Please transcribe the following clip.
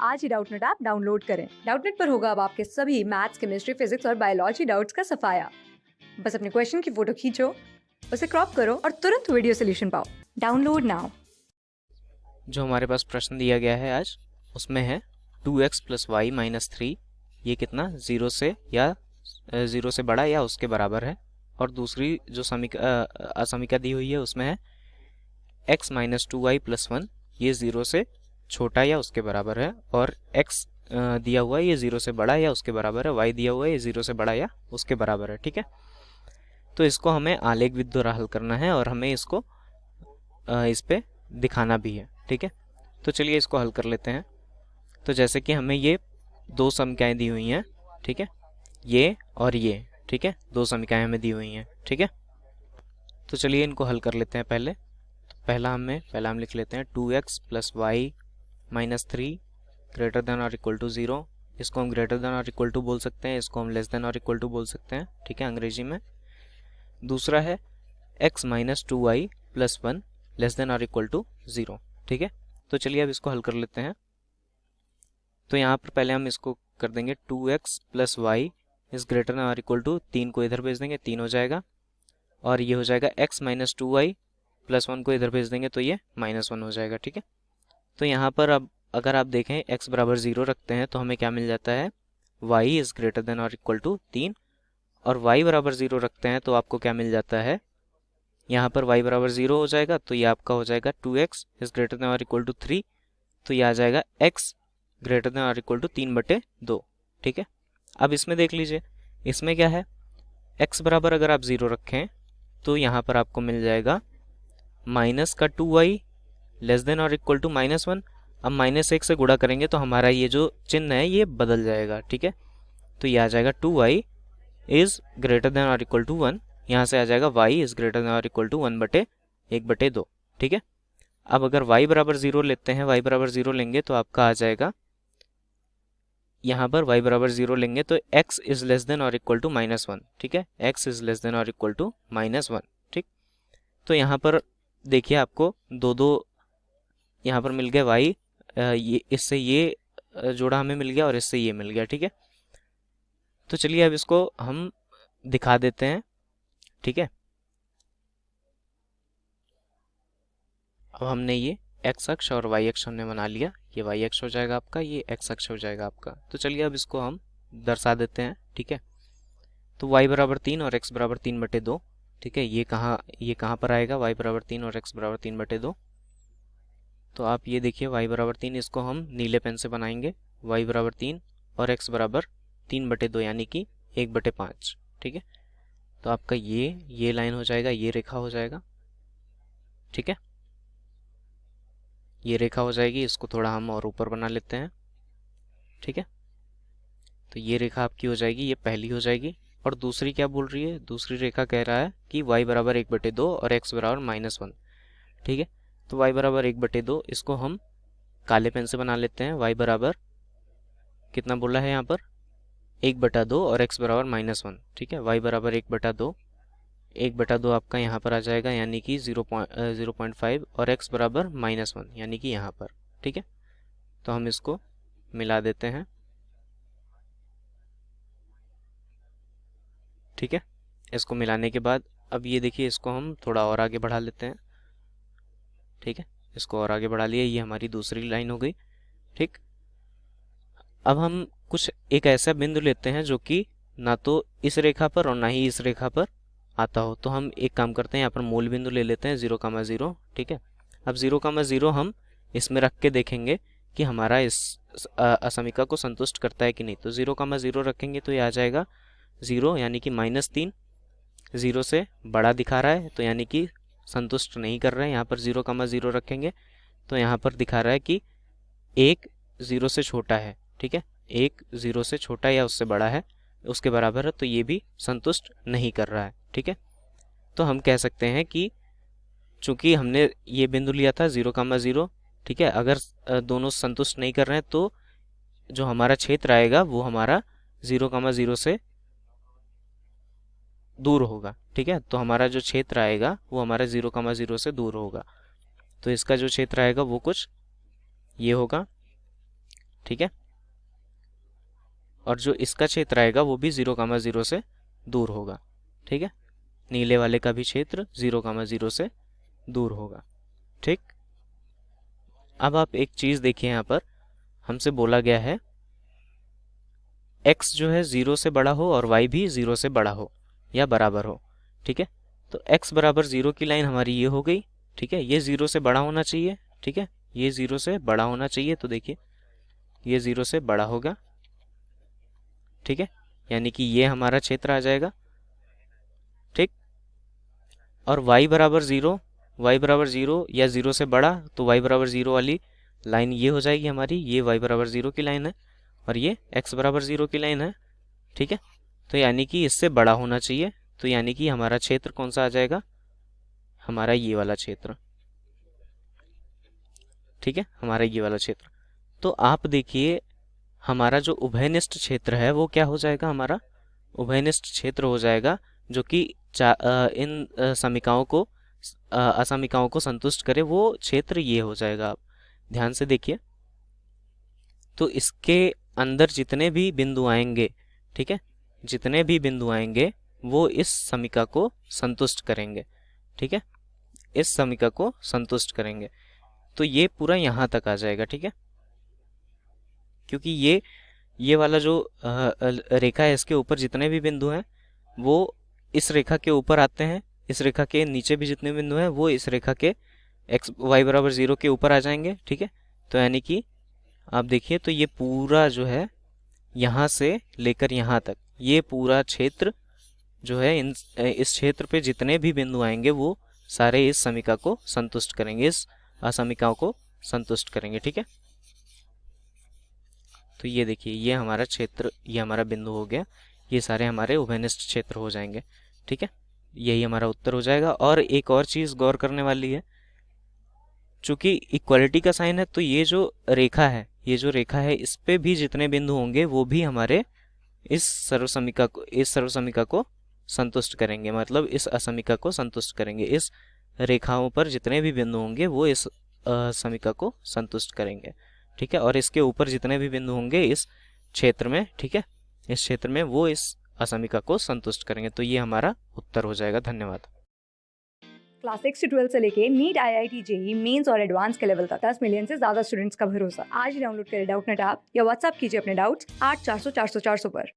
आज ही Doubtnut app download करें। Doubtnut पर होगा अब आपके सभी मैथ्स, केमिस्ट्री, फिजिक्स और बायोलॉजी डाउट्स का सफाया। बस अपने क्वेश्चन की फोटो खींचो, उसे क्रॉप करो और तुरंत वीडियो सोल्यूशन पाओ। Download now. जो हमारे पास प्रश्न दिया गया है आज, उसमें है 2x + y - 3 ये कितना ज़ीरो से या ज़ीरो से बड़ा या उसके बराबर है। और दूसरी जो असमीका दी हुई है उसमें है x - 2y + 1 ये ज़ीरो से छोटा या उसके बराबर है। और x दिया हुआ है ये ज़ीरो से बड़ा या उसके बराबर है, y दिया हुआ है ये ज़ीरो से बड़ा या उसके बराबर है। ठीक है, तो इसको हमें आलेख विधि द्वारा हल करना है और हमें इसको इस पे दिखाना भी है। ठीक है, तो चलिए इसको हल कर लेते हैं। तो जैसे कि हमें ये दो समीकरणें दी हुई हैं, ठीक है, ये और ये, ठीक है, दो समीकरणें हमें दी हुई हैं। ठीक है, तो चलिए इनको हल कर लेते हैं। पहले तो पहला हम लिख लेते हैं 2x + y - 3 ग्रेटर देन और इक्वल टू 0। इसको हम ग्रेटर देन और इक्वल टू बोल सकते हैं, इसको हम लेस देन और इक्वल टू बोल सकते हैं। ठीक है, अंग्रेजी में। दूसरा है x - 2y + 1 लेस देन और इक्वल टू 0। ठीक है, तो चलिए अब इसको हल कर लेते हैं। तो यहाँ पर पहले हम इसको कर देंगे 2x + y is greater than और इक्वल टू 3 को इधर भेज देंगे, 3 हो जाएगा। और ये हो जाएगा x - 2y + 1 को इधर भेज देंगे तो ये -1 हो जाएगा। ठीक है, तो यहाँ पर अब अगर आप देखें x बराबर 0 रखते हैं तो हमें क्या मिल जाता है, y इज ग्रेटर देन और इक्वल टू 3। और y बराबर 0 रखते हैं तो आपको क्या मिल जाता है, यहाँ पर y बराबर 0 हो जाएगा तो ये आपका हो जाएगा 2x इज ग्रेटर देन और इक्वल टू 3। तो ये आ जाएगा x ग्रेटर देन और इक्वल टू 3/2। ठीक है, अब इसमें देख लीजिए, इसमें क्या है, x बराबर अगर आप 0 रखें तो यहाँ पर आपको मिल जाएगा माइनस का 2y लेस देन और इक्वल टू -1। अब -1 से गुणा करेंगे तो हमारा ये जो चिन्ह है ये बदल जाएगा। ठीक है, तो ये आ जाएगा 2y इज ग्रेटर देन और इक्वल टू 1। यहाँ से आ जाएगा y इज ग्रेटर देन और इक्वल टू 1/1/2। ठीक है, अब अगर y बराबर 0 लेते हैं, y बराबर 0 लेंगे तो आपका आ जाएगा, यहाँ पर y बराबर 0 लेंगे तो x इज लेस देन और इक्वल टू -1। ठीक है, x इज लेस देन और इक्वल टू -1। ठीक, तो यहाँ पर देखिए आपको दो दो यहाँ पर मिल गए y, ये इससे ये जोड़ा हमें मिल गया और इससे ये मिल गया। ठीक है, तो चलिए अब इसको हम दिखा देते हैं। ठीक है, अब हमने ये x अक्ष और y अक्ष हमने बना लिया, ये y अक्ष हो जाएगा आपका, ये x अक्ष हो जाएगा आपका। तो चलिए अब इसको हम दर्शा देते हैं। ठीक है, तो y बराबर 3 और x बराबर 3/2। ठीक है, ये कहाँ पर आएगा, y बराबर 3 और x बराबर 3/2। तो आप ये देखिए y बराबर 3, इसको हम नीले पेन से बनाएंगे, y बराबर 3 और x बराबर 3/2 यानी कि 1/5। ठीक है, तो आपका ये लाइन हो जाएगा, ये रेखा हो जाएगा। ठीक है, ये रेखा हो जाएगी, इसको थोड़ा हम और ऊपर बना लेते हैं। ठीक है, तो ये रेखा आपकी हो जाएगी, ये पहली हो जाएगी। और दूसरी क्या बोल रही है, दूसरी रेखा कह रहा है कि y बराबर 1/2 और x बराबर -1। ठीक है, तो y बराबर 1/2 इसको हम काले पेन से बना लेते हैं। y बराबर कितना बोला है यहाँ पर, 1/2 और x बराबर -1। ठीक है, y बराबर 1/2, 1/2 आपका यहाँ पर आ जाएगा यानी कि 0.5 और x बराबर -1 यानी कि यहाँ पर। ठीक है, तो हम इसको मिला देते हैं। ठीक है, इसको मिलाने के बाद अब ये देखिए, इसको हम थोड़ा और आगे बढ़ा लेते हैं। ठीक है, इसको और आगे बढ़ा लिया, ये हमारी दूसरी लाइन हो गई। ठीक, अब हम कुछ एक ऐसा बिंदु लेते हैं जो कि ना तो इस रेखा पर और ना ही इस रेखा पर आता हो। तो हम एक काम करते हैं, यहाँ पर मूल बिंदु ले लेते हैं 0,0। ठीक है, अब 0,0 हम इसमें रख के देखेंगे कि हमारा इस असमीका को संतुष्ट करता है कि नहीं। तो 0,0 रखेंगे तो ये आ जाएगा 0 यानी कि -3। 0 से बड़ा दिखा रहा है तो यानी कि संतुष्ट नहीं कर रहे हैं। यहाँ पर 0,0 रखेंगे तो यहाँ पर दिखा रहा है कि 1 0 से छोटा है। ठीक है, 1 0 से छोटा या उससे बड़ा है, उसके बराबर है, तो ये भी संतुष्ट नहीं कर रहा है। ठीक है, तो हम कह सकते हैं कि चूंकि हमने ये बिंदु लिया था 0,0, ठीक है, अगर दोनों संतुष्ट नहीं कर रहे हैं तो जो हमारा क्षेत्र आएगा वो हमारा 0,0 से दूर होगा। ठीक है, तो हमारा जो क्षेत्र आएगा वो हमारा 0,0 से दूर होगा। तो इसका जो क्षेत्र आएगा वो कुछ ये होगा। ठीक है, और जो इसका क्षेत्र आएगा वो भी 0,0 से दूर होगा। ठीक है, नीले वाले का भी क्षेत्र 0,0 से दूर होगा। ठीक, अब आप एक चीज देखिए, यहाँ पर हमसे बोला गया है x जो है 0 से बड़ा हो और y भी 0 से बड़ा हो या बराबर हो। ठीक है, तो x बराबर 0 की लाइन हमारी ये हो गई। ठीक है, ये 0 से बड़ा होना चाहिए। ठीक है, ये 0 से बड़ा होना चाहिए, तो देखिए ये 0 से बड़ा होगा। ठीक है, यानी कि ये हमारा क्षेत्र आ जाएगा। ठीक, और y बराबर 0, y बराबर 0 या 0 से बड़ा, तो y बराबर 0 वाली लाइन ये हो जाएगी हमारी, ये y बराबर 0 की लाइन है और ये x बराबर 0 की लाइन है। ठीक है, तो यानी कि इससे बड़ा होना चाहिए, तो यानी कि हमारा क्षेत्र कौन सा आ जाएगा, हमारा ये वाला क्षेत्र। ठीक है, हमारा ये वाला क्षेत्र। तो आप देखिए हमारा जो उभयनिष्ठ क्षेत्र है वो क्या हो जाएगा, हमारा उभयनिष्ठ क्षेत्र हो जाएगा, जो कि इन समीकाओं को असमीकाओं को संतुष्ट करे, वो क्षेत्र ये हो जाएगा। आप ध्यान से देखिए, तो इसके अंदर जितने भी बिंदु आएंगे, ठीक है, जितने भी बिंदु आएंगे वो इस समीका को संतुष्ट करेंगे। ठीक है, इस समीका को संतुष्ट करेंगे, तो ये पूरा यहाँ तक आ जाएगा। ठीक है, क्योंकि ये वाला जो रेखा है, इसके ऊपर जितने भी बिंदु हैं वो इस रेखा के ऊपर आते हैं, इस रेखा के नीचे भी जितने बिंदु हैं वो इस रेखा के x y बराबर 0 के ऊपर आ जाएंगे। ठीक है, तो यानी कि आप देखिए, तो ये पूरा जो है यहाँ से लेकर यहाँ तक, ये पूरा क्षेत्र जो है इस क्षेत्र पे जितने भी बिंदु आएंगे वो सारे इस समीका को संतुष्ट करेंगे, इस असमीकाओं को संतुष्ट करेंगे। ठीक है, तो ये देखिए, ये हमारा क्षेत्र, ये हमारा बिंदु हो गया, ये सारे हमारे उभयनिष्ठ क्षेत्र हो जाएंगे। ठीक है, यही हमारा उत्तर हो जाएगा। और एक और चीज़ गौर करने वाली है, चूंकि इक्वालिटी का साइन है, तो ये जो रेखा है, ये जो रेखा है, इस पे भी जितने बिंदु होंगे वो भी हमारे इस सर्वसमीका को संतुष्ट करेंगे, मतलब इस असमीका को संतुष्ट करेंगे। इस रेखाओं पर जितने भी बिंदु होंगे वो इस समीका को संतुष्ट करेंगे। ठीक है, और इसके ऊपर जितने भी बिंदु होंगे इस क्षेत्र में, ठीक है, इस क्षेत्र में, वो इस असमीका को संतुष्ट करेंगे। तो ये हमारा उत्तर हो जाएगा। धन्यवाद। क्लास 6 से 12 से लेके नीट, IIT, JEE मेंस और एडवांस के लेवल तक 10 मिलियन से ज्यादा स्टूडेंट्स का भरोसा। आज ही डाउनलोड करें डाउटनेट ऐप या व्हाट्सएप कीजिए अपने डाउट्स 8400 400 400 पर।